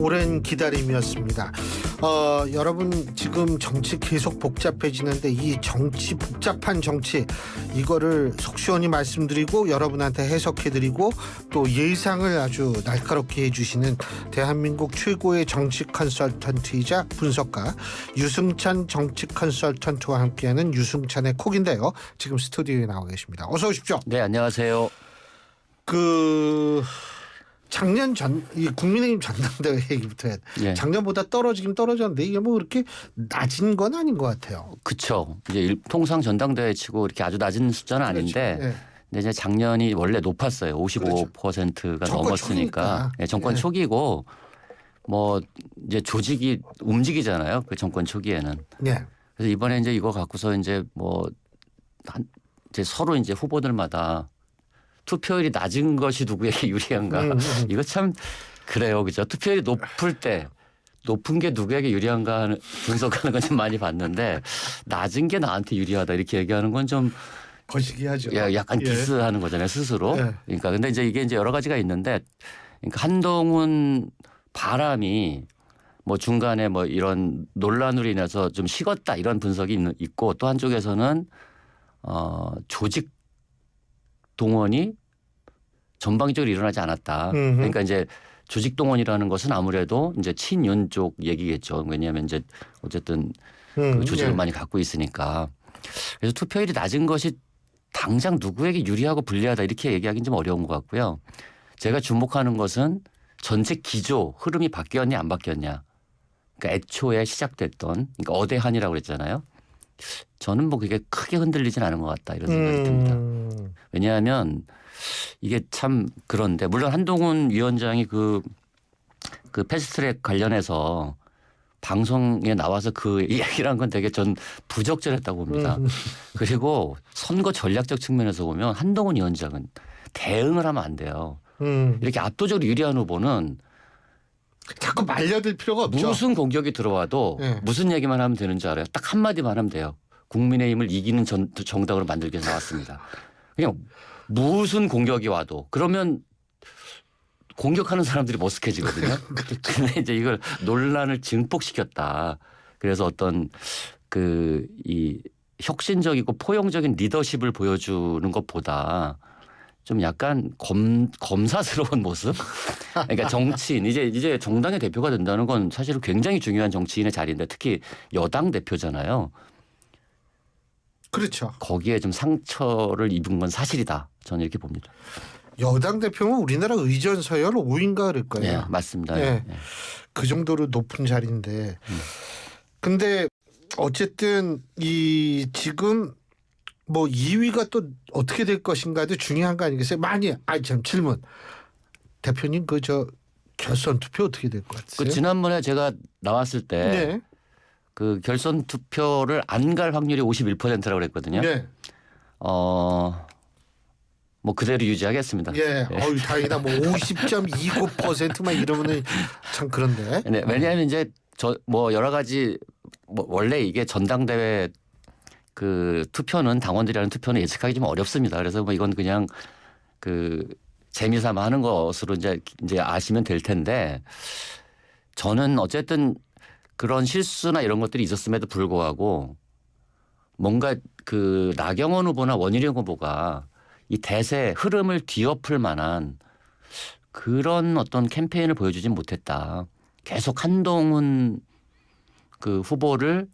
오랜 기다림이었습니다. 여러분 지금 정치 계속 복잡해지는데 이 정치 복잡한 정치 이거를 속 시원히 말씀드리고 여러분한테 해석해드리고 또 예상을 아주 날카롭게 해주시는 대한민국 최고의 정치 컨설턴트이자 분석가 유승찬 정치 컨설턴트와 함께하는 유승찬의 콕인데요. 지금 스튜디오에 나와 계십니다. 어서 오십시오. 네, 안녕하세요. 작년 이 국민의힘 전당대회 얘기부터 해야 돼. 예. 작년보다 떨어지긴 떨어졌는데 이게 뭐 그렇게 낮은 건 아닌 것 같아요. 그렇죠. 이제 통상 전당대회 치고 이렇게 아주 낮은 숫자는 아닌데, 그렇죠. 예. 근데 이제 작년이 원래 높았어요. 55%가 정권 넘었으니까. 초기니까. 예, 정권 예. 초기고 뭐 이제 조직이 움직이잖아요. 그 정권 초기에는. 예. 그래서 이번에 이제 이거 갖고서 이제 이제 서로 이제 후보들마다 투표율이 낮은 것이 누구에게 유리한가. 이거 참 그래요. 그죠. 투표율이 높은 게 누구에게 유리한가 하는 분석하는 건 좀 많이 봤는데 낮은 게 나한테 유리하다 이렇게 얘기하는 건 좀 거시기하죠. 약간 디스하는 거잖아요. 스스로. 예. 그러니까 근데 이제 이게 이제 여러 가지가 있는데 그러니까 한동훈 바람이 뭐 중간에 뭐 이런 논란으로 인해서 좀 식었다 이런 분석이 있고 또 한쪽에서는 조직 동원이 전방위적으로 일어나지 않았다. 그러니까 이제 조직 동원이라는 것은 아무래도 이제 친윤 쪽 얘기겠죠. 왜냐하면 이제 어쨌든 그 조직을 많이 갖고 있으니까. 그래서 투표율이 낮은 것이 당장 누구에게 유리하고 불리하다 이렇게 얘기하기는 좀 어려운 것 같고요. 제가 주목하는 것은 전체 기조 흐름이 바뀌었냐 안 바뀌었냐. 그러니까 애초에 시작됐던 그러니까 어대한이라고 그랬잖아요. 저는 뭐 그게 크게 흔들리진 않은 것 같다 이런 생각이 듭니다. 왜냐하면 이게 참 그런데 물론 한동훈 위원장이 그 패스트트랙 관련해서 방송에 나와서 그 이야기를 한 건 되게 전 부적절했다고 봅니다. 그리고 선거 전략적 측면에서 보면 한동훈 위원장은 대응을 하면 안 돼요. 이렇게 압도적으로 유리한 후보는 자꾸 말려들 필요가 없죠. 무슨 공격이 들어와도 무슨 얘기만 하면 되는 줄 알아요. 딱 한마디만 하면 돼요. 국민의힘을 이기는 정당으로 만들기 위해서 나왔습니다. 그냥 무슨 공격이 와도 그러면 공격하는 사람들이 머쓱해지거든요. 근데 이제 이걸 논란을 증폭시켰다. 그래서 어떤 이 혁신적이고 포용적인 리더십을 보여주는 것보다 좀 약간 검사스러운 모습? 그러니까 정치인 이제 정당의 대표가 된다는 건 사실은 굉장히 중요한 정치인의 자리인데 특히 여당 대표잖아요. 그렇죠. 거기에 좀 상처를 입은 건 사실이다. 저는 이렇게 봅니다. 여당 대표는 우리나라 의전 서열 5인가 그럴 거예요. 네, 맞습니다. 예. 그 정도로 높은 자리인데. 근데 어쨌든 지금 뭐 2위가 또 어떻게 될 것인가도 중요한 거 아니겠어요? 참 질문. 대표님 결선 투표 어떻게 될 것 같으세요? 지난번에 제가 나왔을 때 네. 그 결선 투표를 안 갈 확률이 51%라고 그랬거든요. 네. 뭐 그대로 유지하겠습니다. 예. 다행이다. 뭐 50.29%만 이러면은 참 그런데. 네, 왜냐하면 이제 뭐 여러 가지 뭐 원래 이게 전당대회 그 투표는 당원들이 하는 투표는 예측하기 좀 어렵습니다. 그래서 뭐 이건 그냥 재미삼아 하는 것으로 이제 아시면 될 텐데 저는 어쨌든 그런 실수나 이런 것들이 있었음에도 불구하고 뭔가 나경원 후보나 원희룡 후보가 이 대세 흐름을 뒤엎을 만한 그런 어떤 캠페인을 보여주진 못했다. 계속 한동훈 후보를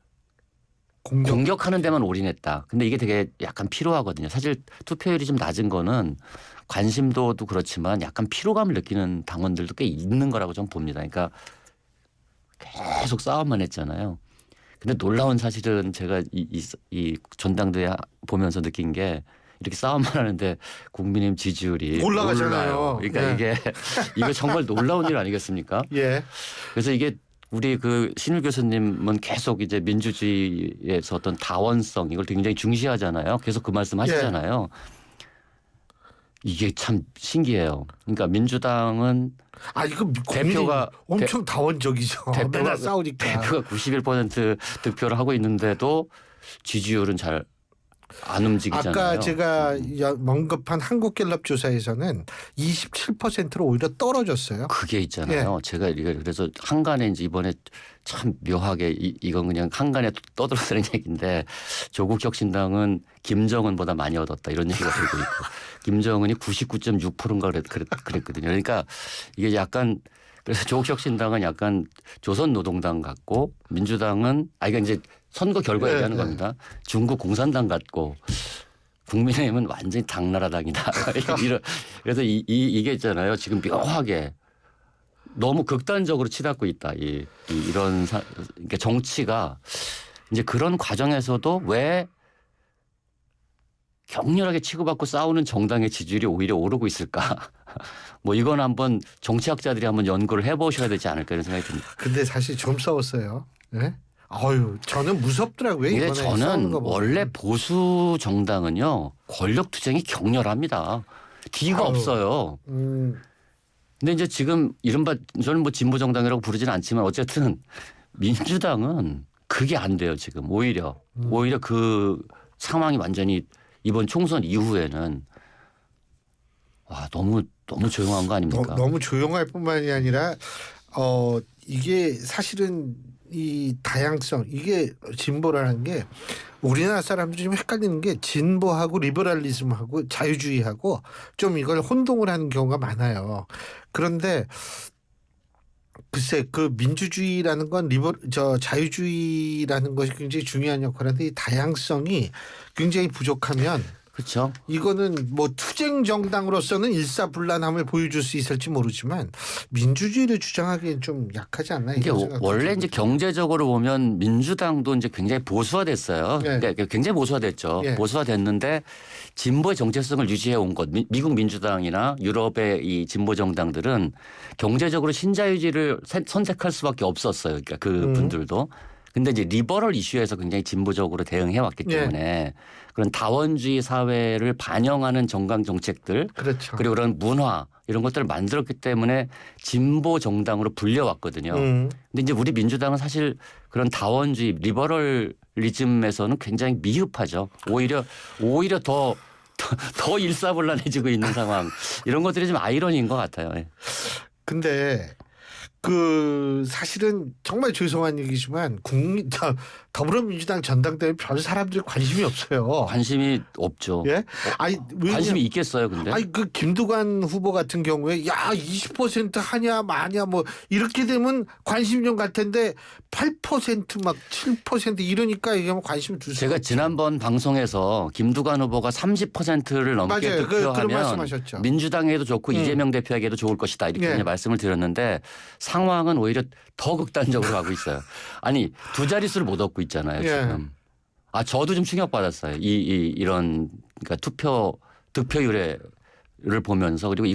공격하는 데만 올인했다. 근데 이게 되게 약간 피로하거든요. 사실 투표율이 좀 낮은 거는 관심도도 그렇지만 약간 피로감을 느끼는 당원들도 꽤 있는 거라고 좀 봅니다. 그러니까 계속 싸움만 했잖아요. 근데 놀라운 사실은 제가 이 전당대회 보면서 느낀 게 이렇게 싸움만 하는데 국민의힘 지지율이 올라가잖아요. 그러니까 이거 정말 놀라운 일 아니겠습니까? 예. 그래서 이게 우리 신일 교수님은 계속 이제 민주주의에서 어떤 다원성 이걸 굉장히 중시하잖아요. 계속 그 말씀 하시잖아요. 이게 참 신기해요. 그러니까 민주당은 이거 대표가 엄청 다원적이죠. 맨날 싸우니까. 대표가 91% 득표를 하고 있는데도 지지율은 잘 안 움직이잖아요. 아까 제가 언급한 한국갤럽 조사에서는 27%로 오히려 떨어졌어요. 그게 있잖아요. 제가 그래서 한간에 이제 이번에 참 묘하게 이건 그냥 한간에 떠들어대는 얘기인데 조국 혁신당은 김정은보다 많이 얻었다 이런 얘기가 되고 있고 김정은이 99.6%인가 그랬거든요. 그러니까 이게 약간 그래서 조국 혁신당은 약간 조선노동당 같고 민주당은 이게 이제 선거 결과 얘기하는 겁니다. 중국 공산당 같고 국민의힘은 완전히 당나라당이다. 그래서 이게 있잖아요. 지금 묘하게 너무 극단적으로 치닫고 있다. 이런 그러니까 정치가 이제 그런 과정에서도 왜 격렬하게 치고받고 싸우는 정당의 지지율이 오히려 오르고 있을까? 뭐 이건 한번 정치학자들이 한번 연구를 해보셔야 되지 않을까 이런 생각이 듭니다. 근데 사실 좀 싸웠어요. 네? 아유, 저는 무섭더라고요. 이게 이번에 싸우는 저는 거 보면. 원래 보수 정당은요 권력 투쟁이 격렬합니다. 뒤가 아유. 없어요. 근데 이제 지금 이른바 저는 뭐 진보 정당이라고 부르지는 않지만 어쨌든 민주당은 그게 안 돼요 지금 오히려 그 상황이 완전히 이번 총선 이후에는 와 너무 조용한 거 아닙니까? 너무 조용할 뿐만이 아니라 이게 사실은 이 다양성 이게 진보라는 게 우리나라 사람들이 좀 헷갈리는 게 진보하고 리버럴리즘하고 자유주의하고 좀 이걸 혼동을 하는 경우가 많아요. 그런데 글쎄 그 민주주의라는 건 자유주의라는 것이 굉장히 중요한 역할을 하는데 이 다양성이 굉장히 부족하면 그렇죠. 이거는 뭐 투쟁 정당으로서는 일사불란함을 보여줄 수 있을지 모르지만 민주주의를 주장하기엔 좀 약하지 않나 이게 원래 이제 경제적으로 보면 민주당도 이제 굉장히 보수화됐어요. 네. 그러니까 굉장히 보수화됐죠. 네. 보수화됐는데 진보의 정체성을 유지해 온 것. 미국 민주당이나 유럽의 이 진보 정당들은 경제적으로 신자유주의를 선택할 수밖에 없었어요. 그러니까 그 분들도. 근데 이제 리버럴 이슈에서 굉장히 진보적으로 대응해 왔기 때문에 그런 다원주의 사회를 반영하는 정강 정책들 그렇죠. 그리고 그런 문화 이런 것들을 만들었기 때문에 진보 정당으로 불려왔거든요. 근데 이제 우리 민주당은 사실 그런 다원주의 리버럴리즘에서는 굉장히 미흡하죠. 오히려 더 일사불란해지고 있는 상황. 이런 것들이 좀 아이러니인 것 같아요. 근데 사실은 정말 죄송한 얘기지만 더불어민주당 전당대회 별 사람들이 관심이 없어요. 관심이 없죠. 예? 아니 관심이 있겠어요, 근데? 아니 그 김두관 후보 같은 경우에 20% 하냐 마냐 뭐 이렇게 되면 관심 좀 갈 텐데 8% 막 7% 이러니까 얘기하면 관심을 줄 수. 제가 지난번 방송에서 김두관 후보가 30%를 넘게 맞아요. 그런 득표하면 말씀하셨죠. 민주당에도 좋고 이재명 대표에게도 좋을 것이다 이렇게 말씀을 드렸는데 상황은 오히려 더 극단적으로 가고 있어요. 아니 두 자릿수를 못 얻고 있잖아요 지금. 저도 좀 충격받았어요. 이런 그러니까 득표율을 보면서 그리고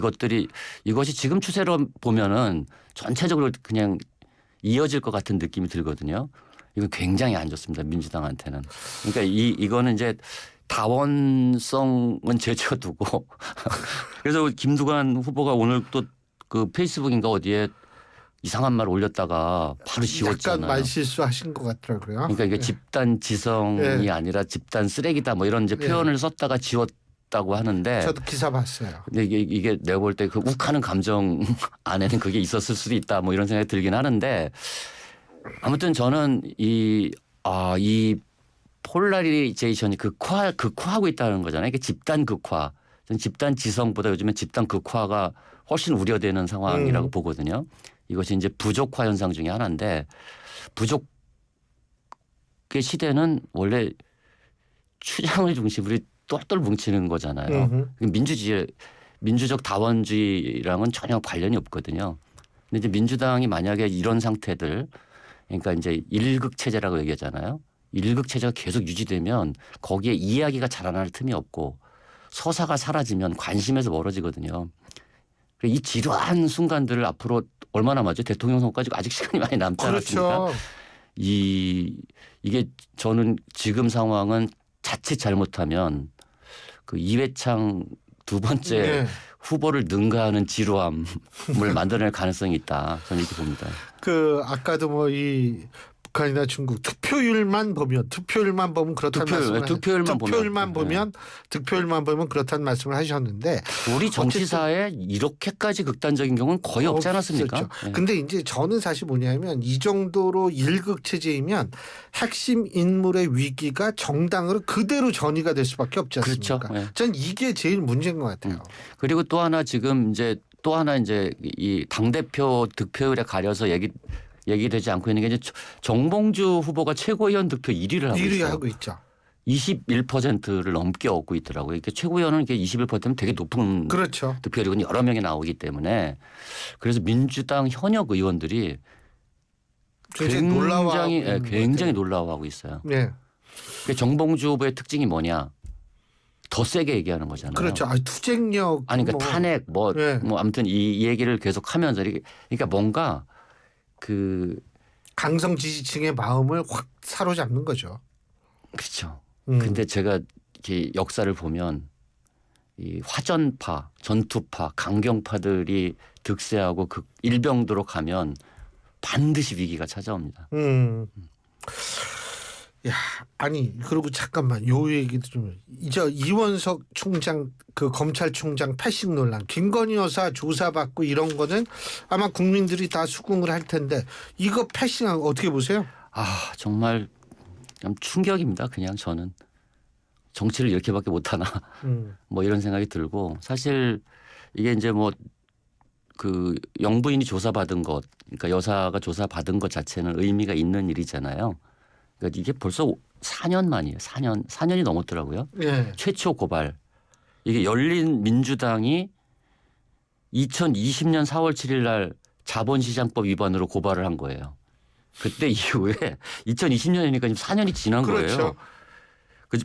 이것이 지금 추세로 보면은 전체적으로 그냥 이어질 것 같은 느낌이 들거든요. 이건 굉장히 안 좋습니다. 민주당한테는. 그러니까 이거는 이제 다원성은 제쳐두고 그래서 김두관 후보가 오늘 또 그 페이스북인가 어디에 이상한 말 올렸다가 바로 지웠잖아요. 약간 말실수하신 것 같더라고요. 그러니까 이게 집단 지성이 아니라 집단 쓰레기다 뭐 이런 이제 표현을 썼다가 지웠다고 하는데 저도 기사 봤어요. 근데 이게 내가 볼 때 그 욱하는 감정 안에는 그게 있었을 수도 있다 뭐 이런 생각이 들긴 하는데 아무튼 저는 이 폴라리제이션이 극화하고 있다는 거잖아요. 이게 집단 극화. 집단 지성보다 요즘엔 집단 극화가 훨씬 우려되는 상황이라고 보거든요. 이것이 이제 부족화 현상 중에 하나인데 부족의 시대는 원래 추장을 중심으로 똘똘 뭉치는 거잖아요. 민주적 다원주의랑은 전혀 관련이 없거든요. 근데 이제 민주당이 만약에 이런 상태들 그러니까 이제 일극 체제라고 얘기하잖아요. 일극 체제가 계속 유지되면 거기에 이야기가 자라날 틈이 없고 서사가 사라지면 관심에서 멀어지거든요. 이 지루한 순간들을 앞으로 얼마나 남았죠? 대통령 선거까지 아직 시간이 많이 남지 않았습니까? 그렇죠. 이게 저는 지금 상황은 자칫 잘못하면 그 이회창 두 번째 후보를 능가하는 지루함을 만들어낼 가능성이 있다. 저는 이렇게 봅니다. 아까도 북한이나 중국 투표율만 보면 그렇다는 말씀을 득표율만 보면 그렇다는 말씀을 하셨는데 우리 정치사에 이렇게까지 극단적인 경우는 거의 없지 않았습니까? 네. 근데 이제 저는 사실 뭐냐면 이 정도로 일극 체제이면 핵심 인물의 위기가 정당으로 그대로 전이가 될 수밖에 없지 않습니까? 그렇죠. 네. 전 이게 제일 문제인 것 같아요. 그리고 또 하나 지금 이제 이 당대표 득표율에 가려서 얘기되지 않고 있는 게 이제 정봉주 후보가 최고위원 득표 1위를 하고 1위 있어요. 하고 있죠. 21%를 넘게 얻고 있더라고요. 이렇게 최고위원은 이게 21%면 되게 높은 그렇죠. 득표율이 여러 명이 나오기 때문에 그래서 민주당 현역 의원들이 굉장히 놀라워하고 있어요. 네. 그러니까 정봉주 후보의 특징이 뭐냐? 더 세게 얘기하는 거잖아요. 그렇죠. 투쟁력. 그러니까 탄핵 네. 아무튼 이 얘기를 계속 하면서 그러니까 뭔가 그 강성 지지층의 마음을 확 사로잡는 거죠. 그렇죠. 근데 제가 이렇게 역사를 보면 이 화전파, 전투파, 강경파들이 득세하고 일병도로 가면 반드시 위기가 찾아옵니다. 야, 아니 그리고 잠깐만 요 얘기도 좀 이제 이원석 총장 그 검찰총장 패싱 논란, 김건희 여사 조사받고 이런 거는 아마 국민들이 다 수긍을 할 텐데 이거 패싱한 거 어떻게 보세요? 정말 좀 충격입니다. 그냥 저는 정치를 이렇게밖에 못하나 뭐 이런 생각이 들고 사실 이게 이제 뭐 그 영부인이 조사받은 것, 그러니까 여사가 조사받은 것 자체는 의미가 있는 일이잖아요. 그러니까 이게 벌써 4년 만이에요. 4년이 넘었더라고요. 네. 최초 고발. 이게 열린 민주당이 2020년 4월 7일 날 자본시장법 위반으로 고발을 한 거예요. 그때 이후에 2020년이니까 지금 4년이 지난 그렇죠. 거예요.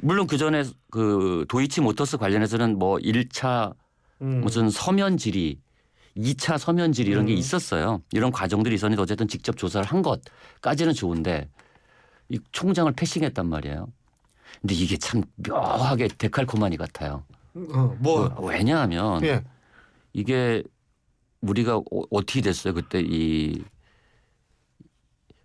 물론 그 전에 그 도이치모터스 관련해서는 뭐 1차 무슨 서면 질의, 2차 서면 질의 이런 게 있었어요. 이런 과정들이 있었는데 어쨌든 직접 조사를 한 것까지는 좋은데 이 총장을 패싱했단 말이에요. 근데 이게 참 묘하게 데칼코마니 같아요. 왜냐하면 예. 이게 우리가 어떻게 됐어요? 그때 이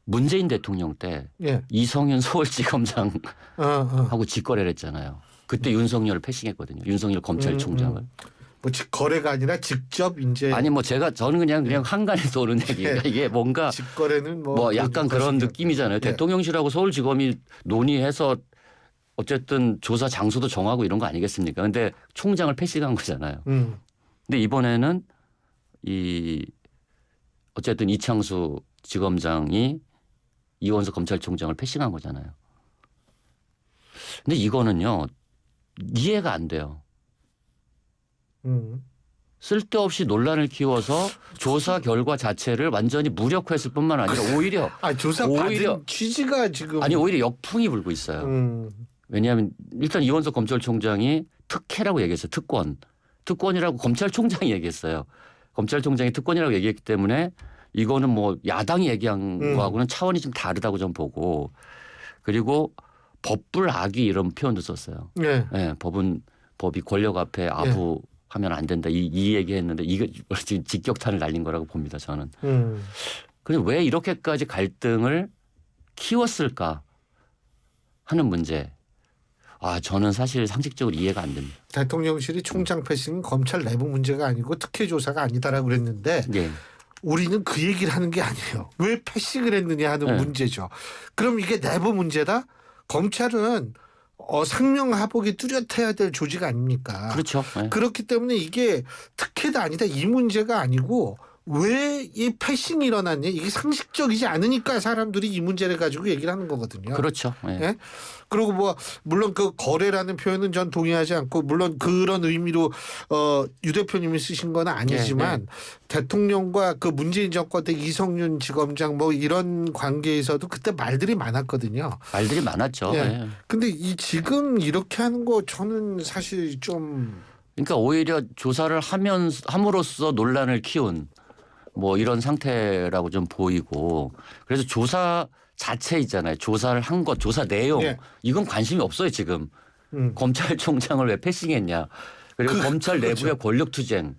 문재인 대통령 때 예. 이성윤 서울지검장하고 직거래를 했잖아요. 그때 윤석열을 패싱했거든요. 윤석열 검찰총장을. 뭐 거래가 아니라 직접 이제 아니 뭐 저는 그냥 한간에 도는 얘기가 이게 뭔가 직거래는 뭐 약간 그런 느낌이잖아요. 예. 대통령실하고 서울지검이 논의해서 어쨌든 조사 장소도 정하고 이런 거 아니겠습니까? 근데 총장을 패싱한 거잖아요. 근데 이번에는 어쨌든 이창수 지검장이 이원석 검찰총장을 패싱한 거잖아요. 근데 이거는요 이해가 안 돼요. 쓸데없이 논란을 키워서 조사 결과 자체를 완전히 무력화했을 뿐만 아니라 오히려 조사 받은 취지가 지금 오히려 역풍이 불고 있어요. 왜냐하면 일단 이원석 검찰총장이 특혜라고 얘기했어요. 특권이라고 검찰총장이 얘기했어요. 검찰총장이 특권이라고 얘기했기 때문에 이거는 뭐 야당이 얘기한 거하고는 차원이 좀 다르다고 좀 보고 그리고 법불악의 이런 표현도 썼어요. 네. 네, 법이 권력 앞에 아부하면 안 된다. 이 얘기했는데 이거 지금 직격탄을 날린 거라고 봅니다. 저는. 그런데 왜 이렇게까지 갈등을 키웠을까 하는 문제. 저는 사실 상식적으로 이해가 안 됩니다. 대통령실이 총장 패싱은 검찰 내부 문제가 아니고 특혜 조사가 아니다라고 그랬는데 네. 우리는 그 얘기를 하는 게 아니에요. 왜 패싱을 했느냐 하는 문제죠. 그럼 이게 내부 문제다? 검찰은 상명하복이 뚜렷해야 될 조직 아닙니까? 그렇죠. 네. 그렇기 때문에 이게 특혜도 아니다. 이 문제가 아니고 왜 이 패싱이 일어났냐. 이게 상식적이지 않으니까 사람들이 이 문제를 가지고 얘기를 하는 거거든요. 그렇죠. 네. 예? 그리고 뭐 물론 그 거래라는 표현은 전 동의하지 않고 물론 그런 의미로 유 대표님이 쓰신 건 아니지만 대통령과 그 문재인 정권 때 이성윤 지검장 뭐 이런 관계에서도 그때 말들이 많았거든요. 말들이 많았죠. 예. 네. 근데 지금 이렇게 하는 거 저는 사실 좀 그러니까 오히려 조사를 함으로써 논란을 키운 뭐 이런 상태라고 좀 보이고 그래서 조사 자체 있잖아요. 조사를 한 것, 조사 내용 이건 관심이 없어요 지금. 검찰총장을 왜 패싱했냐. 그리고 검찰 내부의 권력투쟁.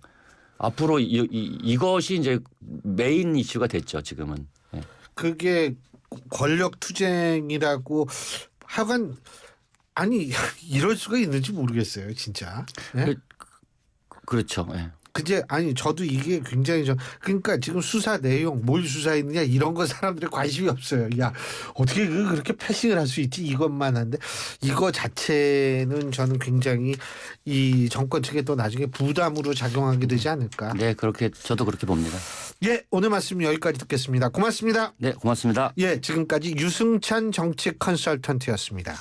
앞으로 이것이 이제 메인 이슈가 됐죠 지금은. 네. 그게 권력 투쟁이라고 하여간 아니 이럴 수가 있는지 모르겠어요, 진짜. 예? 그렇죠. 예. 근데 아니 저도 이게 굉장히 그러니까 지금 수사 내용 뭘 수사했느냐 이런 거 사람들이 관심이 없어요. 야 어떻게 그렇게 패싱을 할 수 있지 이것만 한데 이거 자체는 저는 굉장히 이 정권 측에 또 나중에 부담으로 작용하게 되지 않을까. 네, 그렇게 저도 그렇게 봅니다. 예, 오늘 말씀 여기까지 듣겠습니다. 고맙습니다. 네, 고맙습니다. 예, 지금까지 유승찬 정치 컨설턴트였습니다.